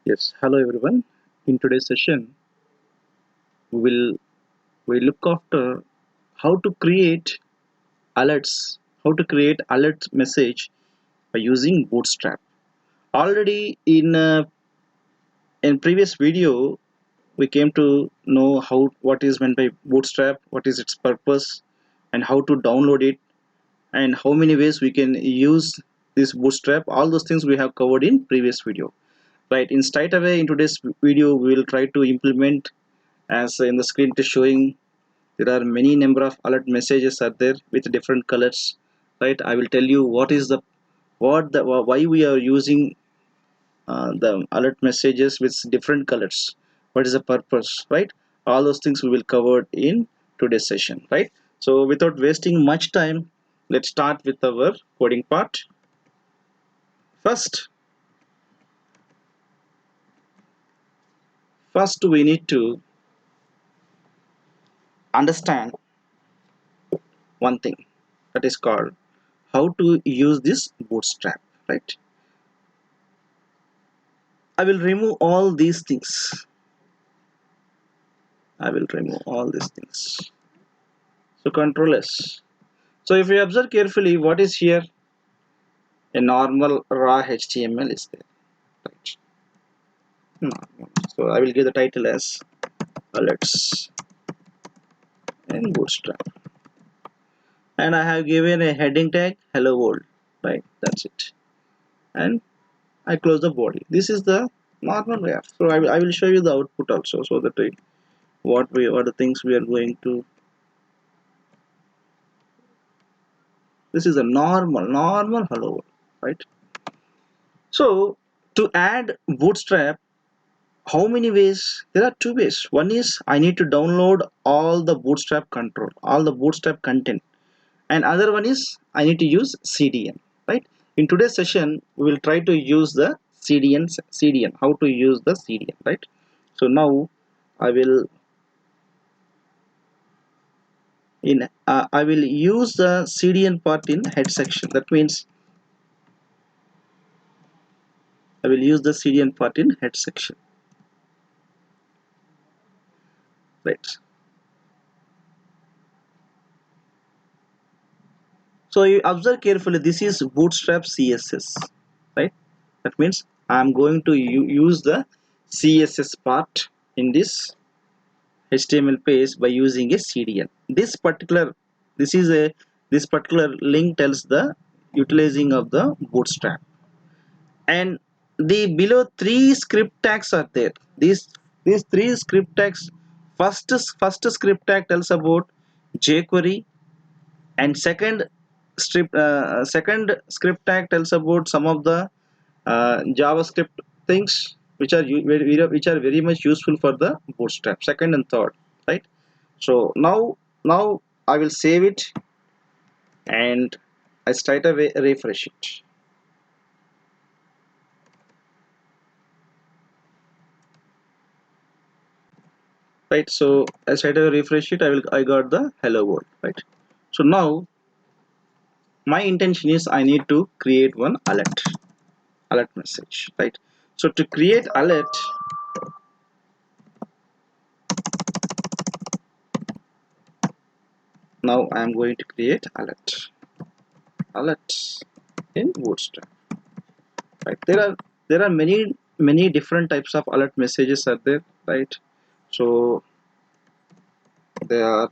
Yes, hello everyone. In today's session, we look after how to create how to create alert message by using Bootstrap. Already in previous video, we came to know what is meant by Bootstrap, what is its purpose, and how to download it, and how many ways we can use this Bootstrap. All those things we have covered in previous video. Right. In straight away in today's video, we will try to implement as in the screen it is showing. There are many number of alert messages are there with different colors, right? I will tell you why we are using the alert messages with different colors, what is the purpose, right? All those things we will cover in today's session, right? So without wasting much time, let's start with our coding part. First we need to understand one thing, that is called how to use this Bootstrap, right? I will remove all these things. I will remove all these things. So Control S. So if you observe carefully, what is here? A normal raw HTML is there. Right. Normal. So I will give the title as alerts and Bootstrap. And I have given a heading tag hello world. Right. That's it. And I close the body. This is the normal way. So I will show you the output also, so that what the things we are going to. This is a normal hello world, right? So to add Bootstrap, how many ways? There are two ways. One is I need to download all the Bootstrap control, all the Bootstrap content, and other one is I need to use CDN, right? In today's session, we will try to use the CDN, how to use the CDN, right? So now I will I will use the CDN part in head section. That means I will use the CDN part in head section, right? So you observe carefully, this is Bootstrap CSS, right? That means I'm going to use the CSS part in this HTML page by using a CDN. This is a this particular link tells the utilizing of the Bootstrap, and the below three script tags are there. These three script tags. First script tag tells about jQuery, and second script tag tells about some of the JavaScript things which are very much useful for the Bootstrap, second and third, right? So now I will save it, and I straight away refresh it, right? So I straight away refresh it. I got the hello world, right? So now my intention is I need to create one alert message, right? So to create alert, now I am going to create alert in Bootstrap, right? There are many different types of alert messages are there, right? So there are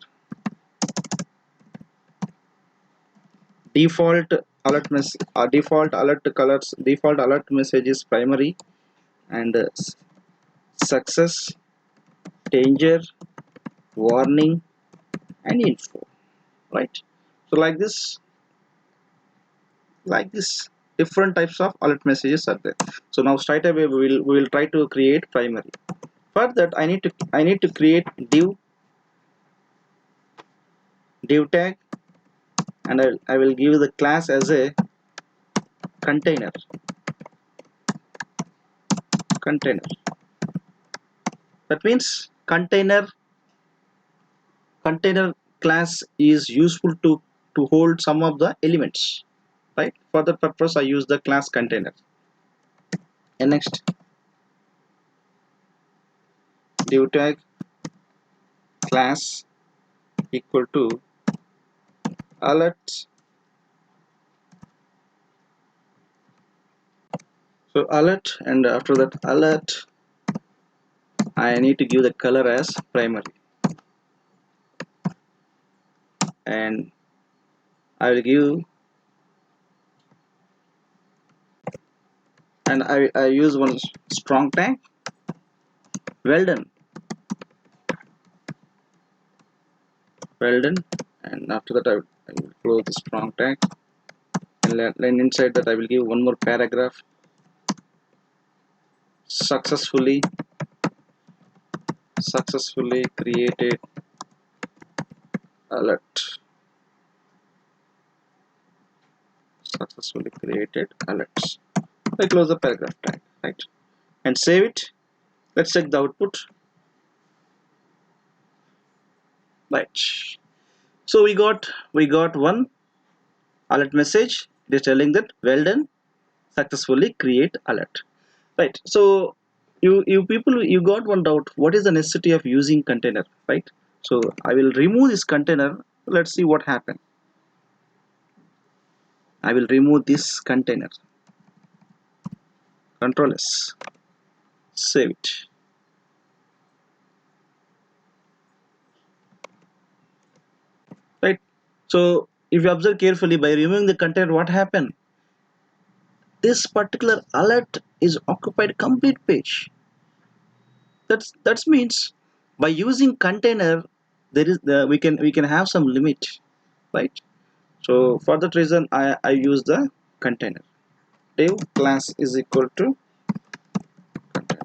default default alert colors, default alert messages primary, and success, danger, warning, and info, right? So like this different types of alert messages are there. So now straight away we will try to create primary. For that I need to create div tag, and I will give the class as a container. That means container class is useful to hold some of the elements, right? For that purpose I use the class container. And next div tag class equal to alert. So alert, and after that alert I need to give the color as primary, and I will give, and I use one strong tag, well done, well done. And after that I will close the strong tag, and then inside that I will give one more paragraph, successfully created alert, successfully created alerts. I close the paragraph tag, right, and save it. Let's check the output, right. So we got one alert message. It is telling that well done, successfully create alert, right. So you people, you got one doubt, what is the necessity of using container, right? So I will remove this container. Let's see what happened. I will remove this container, control S, save it, right. So if you observe carefully, by removing the container, what happened, this particular alert is occupied complete page. That means by using container, there is the we can have some limit, right? So for that reason I use the container. Div class is equal to container.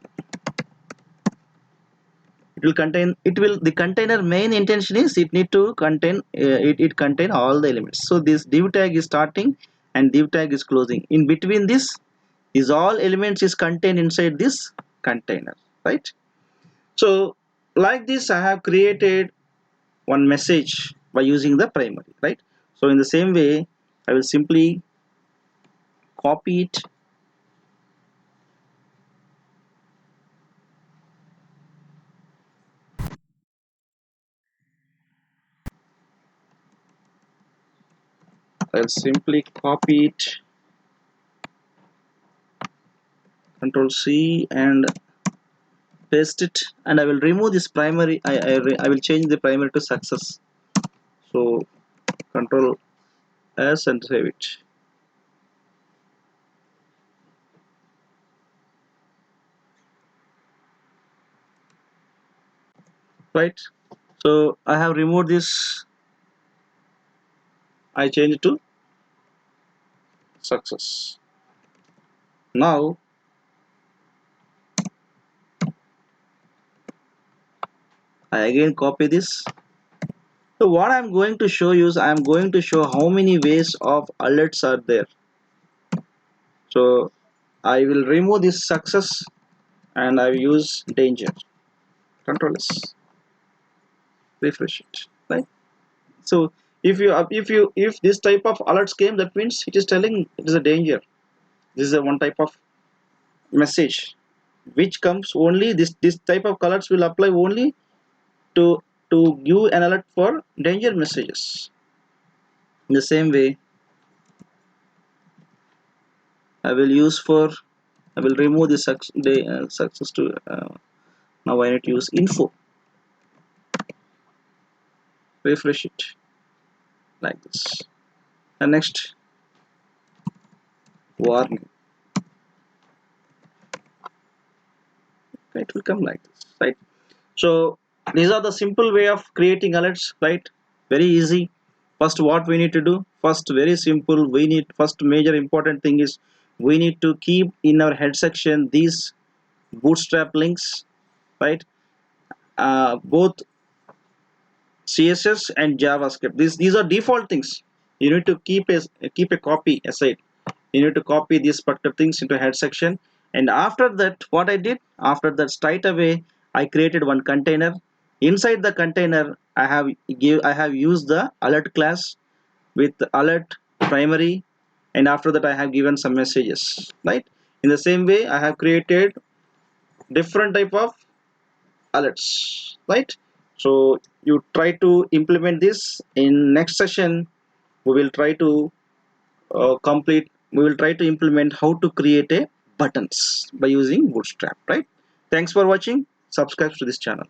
It will contain, it will, the container main intention is it need to contain it contain all the elements. So this div tag is starting and div tag is closing. In between this is all elements is contained inside this container, right? So like this I have created one message by using the primary, right? So in the same way I will simply copy it, I'll simply copy it, control C and paste it, and I will remove this primary. I will change the primary to success. So control S and save it, right? So I have removed this, I change it to success. Now I again copy this. So what I'm going to show you is I'm going to show how many ways of alerts are there. So I will remove this success and I will use danger. Control S, refresh it, right? So if this type of alerts came, that means it is telling it is a danger. This is a one type of message which comes only, this type of colors will apply only to give an alert for danger messages. In the same way I will use for, I will remove the success to now I need to use info, refresh it like this, and next warning, it will come like this, right? So these are the simple way of creating alerts, right? Very easy. First what we need to do, first very simple, we need, first major important thing is we need to keep in our head section these bootstrap links, right? Both CSS and JavaScript, these are default things. You need to keep a copy aside. You need to copy these particular things into head section, and after that what I did, after that straight away I created one container. Inside the container I have used the alert class with alert primary, and after that I have given some messages, right? In the same way I have created different type of alerts, right? So you try to implement this. In next session we will try to implement how to create a buttons by using Bootstrap, right? Thanks for watching. Subscribe to this channel.